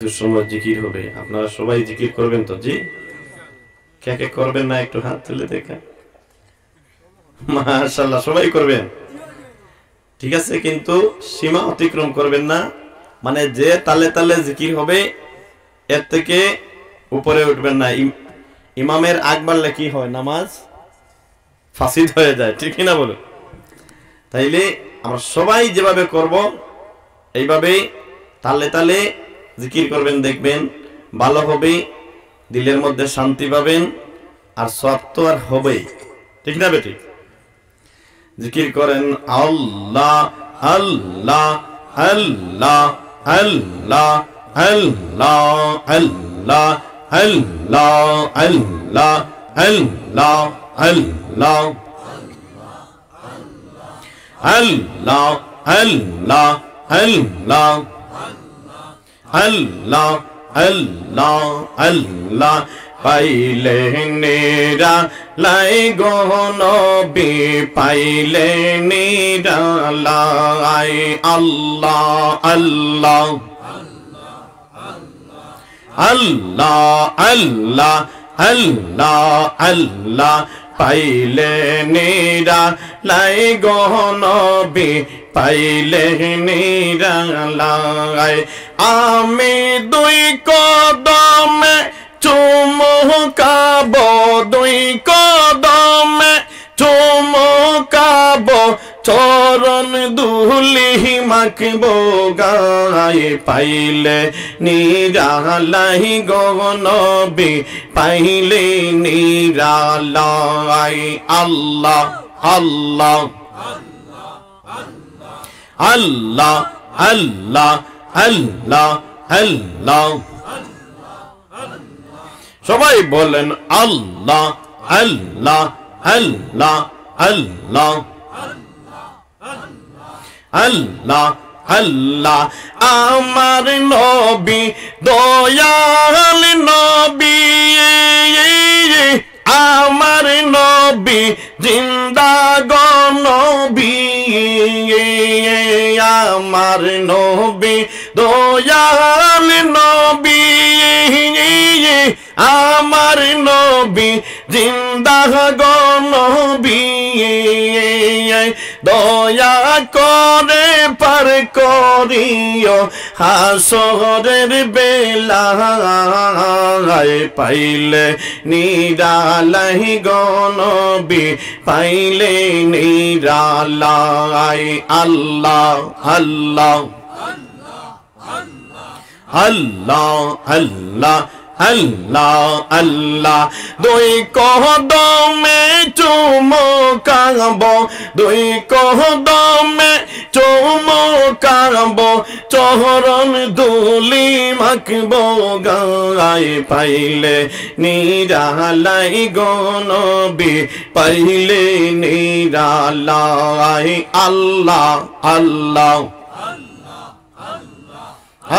সময় জিকির হবে, আপনারা সবাই জিকির করবেন তো? জি, কে কে করবেন না একটু হাত তুলে দেখা। মাশাআল্লাহ, সবাই করবেন, ঠিক আছে, কিন্তু সীমা অতিক্রম করবেন না। মানে যে তালে তালে জিকির হবে এর থেকে উপরে উঠবেন না। ইমামের আগ বাড়লে কি হয়, নামাজ ফাসিদ হয়ে যায়, ঠিক না বলো? তাইলে আমরা সবাই যেভাবে করব এইভাবে তালে তালে জিকির করবেন, দেখবেন ভালো হবে, দিলের মধ্যে শান্তি পাবেন, আর সওয়াব তো আর হবেই, ঠিক না বেটি? জিকির করেন আল্লাহ আল্লাহ আল্লাহ আল্লাহ আল্লাহ আল্লাহ আল্লাহ আল্লাহ আল্লাহ আল্লাহ আল্লাহ আল্লাহ আল্লাহ আল্লাহ আল্লাহ আল্লাহ পাইলে নিরা লাই গো নবী, পাইলে নিরা লাই আল্লাহ আল্লাহ আল্লাহ আল্লাহ আল্লাহ আল্লাহ পাইলে নিরা লাই গো নবী, পাইলে নিরা লাই। আমি দুই কদমে চুমুকাব, দুই কদমে চুমুকাব, চরণ দুলি মাখব গায়ে, পাইলে নিরালাই গো নবী, পাইলে নিরালাই আল্লাহ আল্লাহ আল্লাহ আল্লাহ আল্লাহ আল্লাহ। সবাই বলেন আল্লাহ আল্লাহ আল্লাহ আল্লাহ আল্লাহ আল্লাহ। আমার নবী দয়াল নবী, আমার নবী জিন্দা গো নবী, আমার নবী দয়াল নবী, আমার নবী জিন্দা গো নবী, দয়া করে পার করিও হাসরের বেলায়, পাইলে নিরালাই গো নবী, পাইলে নিরালাই আল্লাহ আল্লাহ আল্লাহ আল্লাহ আল্লাহ আল্লাহ। দুই কদমে চুমুকাব, দুই কদমে চুমুকাব, চরণ দুলি মাখব গায়ে, পাইলে নিরালাই গো নবী, পাইলে নিরালাই আল্লাহ আল্লাহ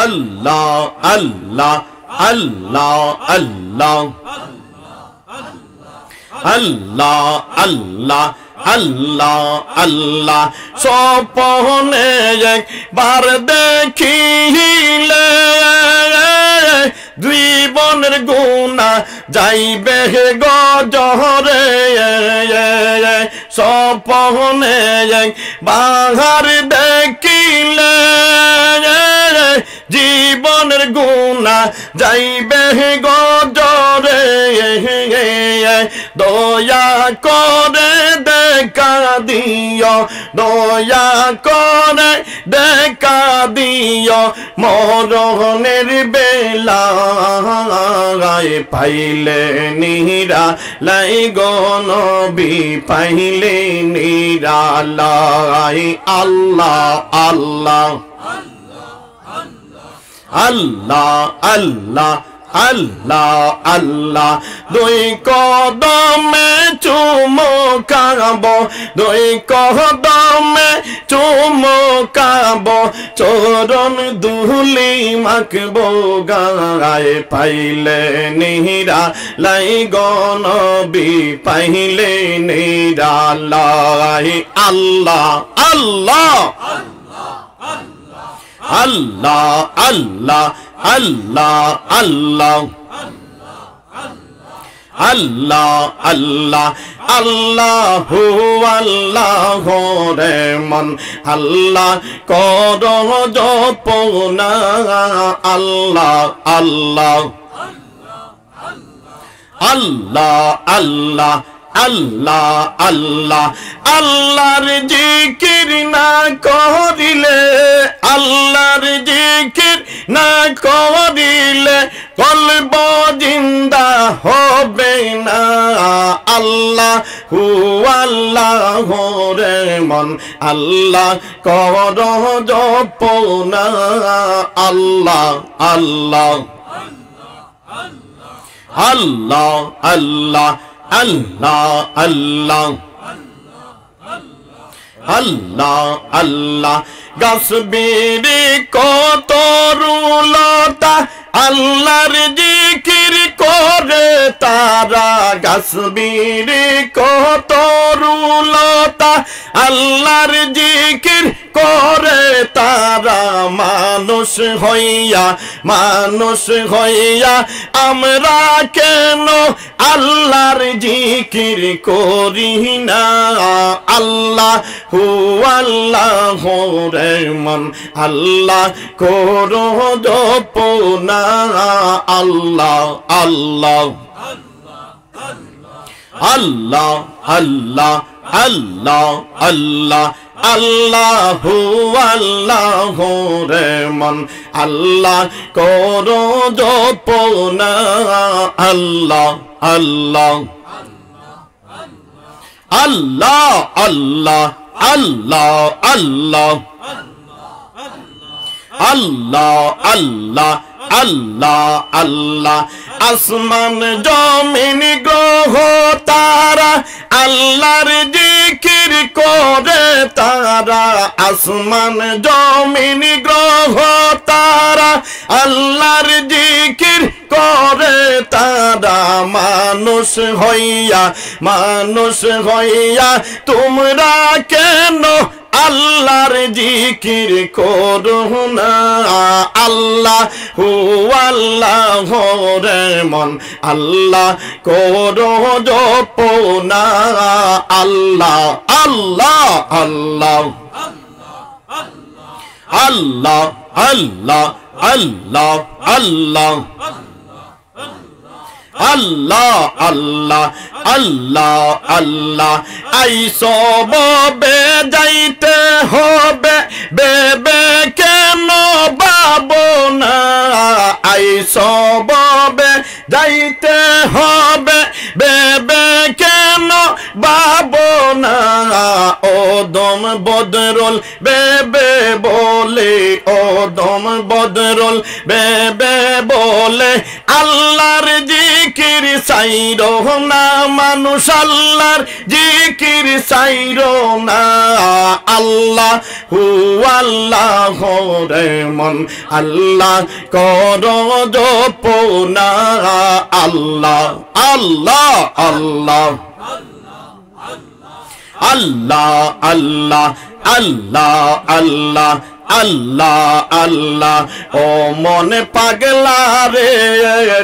আল্লাহ আল্লাহ আল্লাহ আল্লাহ আল্লাহ আল্লাহ আল্লাহ আল্লাহ। স্বপ্নে একবার দেখিলে জীবনের গুনাহ যাইবে গজরে, স্বপ্নে একবার দেখিলে জীবনের গুনাহ যাইবে গজরে, দয়া করে দেখা দিও, দয়া করে দেখা দিও, মরণের বেলায় পাইলে নিরালাই গো নবী, পাইলে নিরালাই আল্লাহ আল্লাহ আল্লাহ আল্লাহ আল্লাহ আল্লাহ। দুই কদমে চুমুকাব, দুই কদমে চুমুকাব, চরণ দুলি মাখব গায়ে, পাইলে নিরালাই গো নবী, পাইলে নিরালাই আল্লাহ আল্লাহ আল্লাহ আল্লাহ আল্লাহ আল্লাহ আল্লাহ আল্লাহ আল্লাহু আল্লাহ রে মন আল্লাহ কর জপনা আল্লাহ আল্লাহ আল্লাহ আল্লাহ আল্লাহ আল্লাহ আল্লাহর জিকির না করিলে আল্লাহর জিকির না করিলে কলব জিন্দা হবে না আল্লাহু আল্লাহ রে মন আল্লাহ কর জপনা আল্লাহ আল্লাহ আল্লাহ আল্লাহ আল্লাহ আল্লাহ আল্লাহ আল্লাহ গাছবিরি কত রুলতা আল্লাহর জিকির করে তারা গাছবিরি কত রুলতা আল্লাহর জিকির করে তারা মানুষ হইয়া আমরা কেন আল্লাহর জিকির করি না আল্লাহু আল্লাহ রে মন আল্লাহ করো জপনা আল্লাহ আল্লাহ আল্লাহ আল্লাহ আল্লাহ আল্লাহ আল্লাহু আল্লাহ রে মন আল্লাহ করো জপনা আল্লাহ আল্লাহ আল্লাহ আল্লাহ আল্লাহ আল্লাহ আল্লাহ আল্লাহ আল্লাহ আল্লাহ আসমান জমিন গ্রহ তারা আল্লাহর জিকির করে তারা আসমান জমিন গ্রহ তারা আল্লাহর জিকির করে তারা মানুষ হইয়া তোমরা কেন আল্লাহর জিকির করো না আল্লাহু আল্লাহ রে মন আল্লাহ করো জপনা আল্লাহ আল্লাহ আল্লাহ আল্লাহ আল্লাহ আল্লাহ আল্লাহ আল্লাহ আল্লাহ আল্লাহ আল্লাহ আইসো ববে যাইতে হবে বেবে কেন বাবনা আইসো ববে যাইতে হবে বেবে কেন বাবনা ও দম বদরুল বেবে বলে ও দম বদরুল বেবে বলে আল্লাহর জিকির সাইরো না মানুষ আল্লাহর জিকির সাইরো না আল্লাহু আল্লাহ রে মন আল্লাহ করো জপনা আল্লাহ আল্লাহ আল্লাহ আল্লাহ আল্লাহ আল্লাহ আল্লাহ আল্লাহ আল্লাহ ও মনে পাগলা রে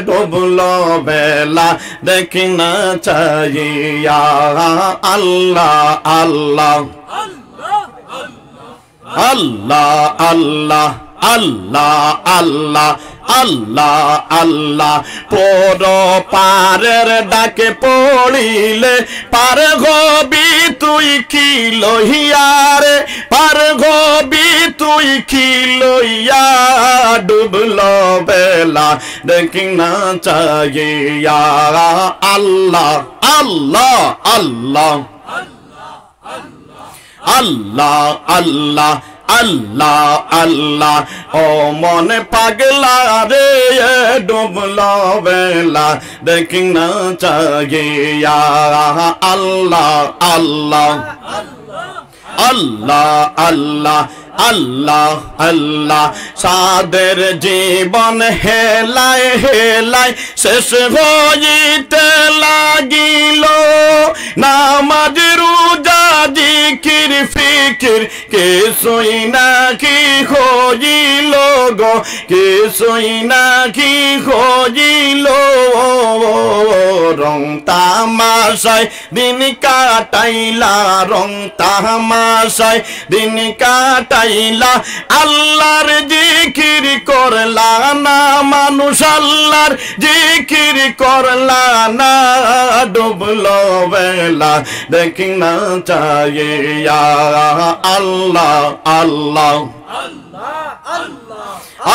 ডুবলো বেলা দেখি না চাইয়া আল্লাহ আল্লাহ আল্লাহ আল্লাহ আল্লাহ আল্লাহ আল্লাহ আল্লাহ পর পারের ডাকে পড়িলে পার হবি তুই কি লইয়া রে পার হবি তুই কি লইয়া ডুবলো বেলা দেখি না চাইয়া আল্লাহ আল্লাহ আল্লাহ আল্লাহ আল্লাহ আল্লাহ আল্লাহ ও মনে পাগলা রে ডুবলো বেলা দেখি না চাইয়া আল্লাহ আল্লাহ আল্লাহ আল্লাহ আল্লাহ আল্লাহ সাদের জীবন হেলায় হেলায় শেষ হইতে লাগিল নামাজ রোজা জিকির জিকির কিছুই নাকি হইল গো, কিছুই নাকি হইল। রং তামাশায় দিন কাটাইলা, রং তামাশায় দিন কাটাইলা, আল্লাহর জিকির করলা না মানুষ, আল্লাহর জিকির করলা না, ডুবলো বেলা দেখি না চাইয়া। আল্লাহ আল্লাহ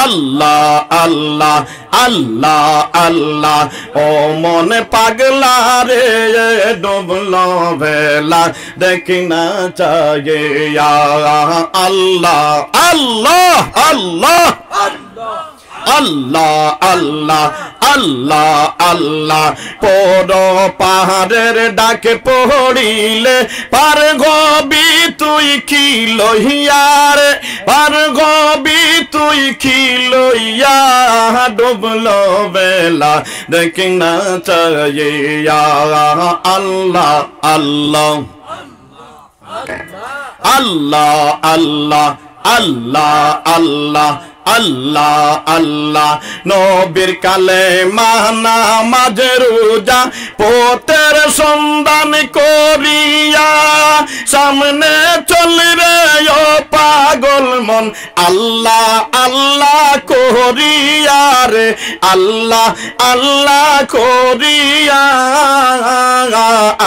আল্লাহ আল্লাহ আল্লাহ আল্লাহ, ও মনে পাগলা রে ডুবলো বেলা দেখি না চাইয়া। আল্লাহ আল্লাহ আল্লাহ আল্লাহ আল্লাহ আল্লাহ আল্লাহ, পর পাহাড়ের ডাকে পড়িলে পার গবি তুই কি লইয়ার, পার গবি তুই কি লইয়া, ডুবলো বেলা দেখি না চাইয়া। আল্লাহ আল্লাহ আল্লাহ আল্লাহ আল্লাহ আল্লাহ আল্লাহ আল্লাহ, নবীর কালেমা নামাজ রোজা পথের সন্ধান করিয়া, সামনে চল রে ও পাগল মন, আল্লাহ আল্লাহ করিয়া রে, আল্লাহ আল্লাহ করিয়া।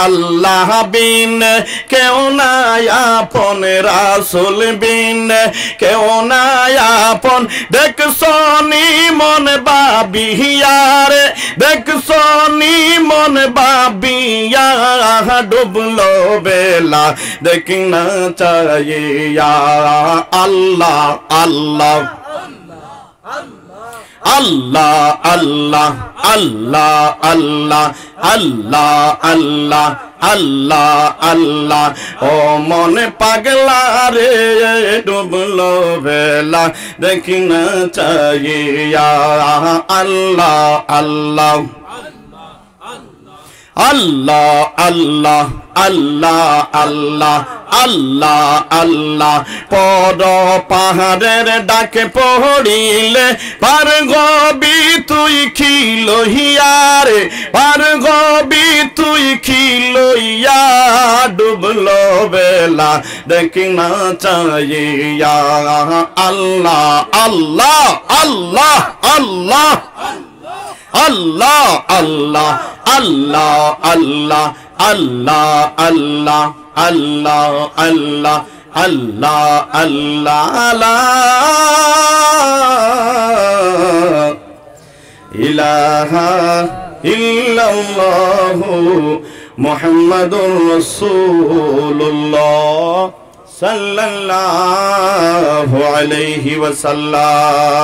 আল্লাহ বিন কেউ নাই আপন, রাসূল বিন কেউ নাই আপন, দেখছনি মন বাবিয়া রে, দেখছনি মন বাবিয়া, ডুবলো বেলা দেখি না চাইয়া। আল্লাহ আল্লাহ আল্লাহ আল্লাহ আল্লাহ আল্লাহ আল্লাহ আল্লাহ আল্লাহ আল্লাহ, ও মনে পাগলা রে ডুবলো বেলা দেখি না চাইয়া। আল্লাহ আল্লাহ আল্লাহ আল্লাহ আল্লাহ আল্লাহ আল্লাহ আল্লাহ, পর পাহাড়ের ডাকে পড়িলে পার গবি তুই কি লইয়া রে, পার গবি তুই কি লইয়া, ডুবলো বেলা দেখি না চাইয়া। আল্লাহ আল্লাহ আল্লাহ আল্লাহ আল্লাহ আল্লাহ আল্লাহ আল্লাহ আল্লাহ আল্লাহ আল্লাহ আল্লাহ আল্লাহ আল্লাহ লা ইলাহা ইল্লাল্লাহু মুহাম্মাদুর রাসূলুল্লাহ সাল্লাল্লাহু আলাইহি ওয়াসাল্লাম।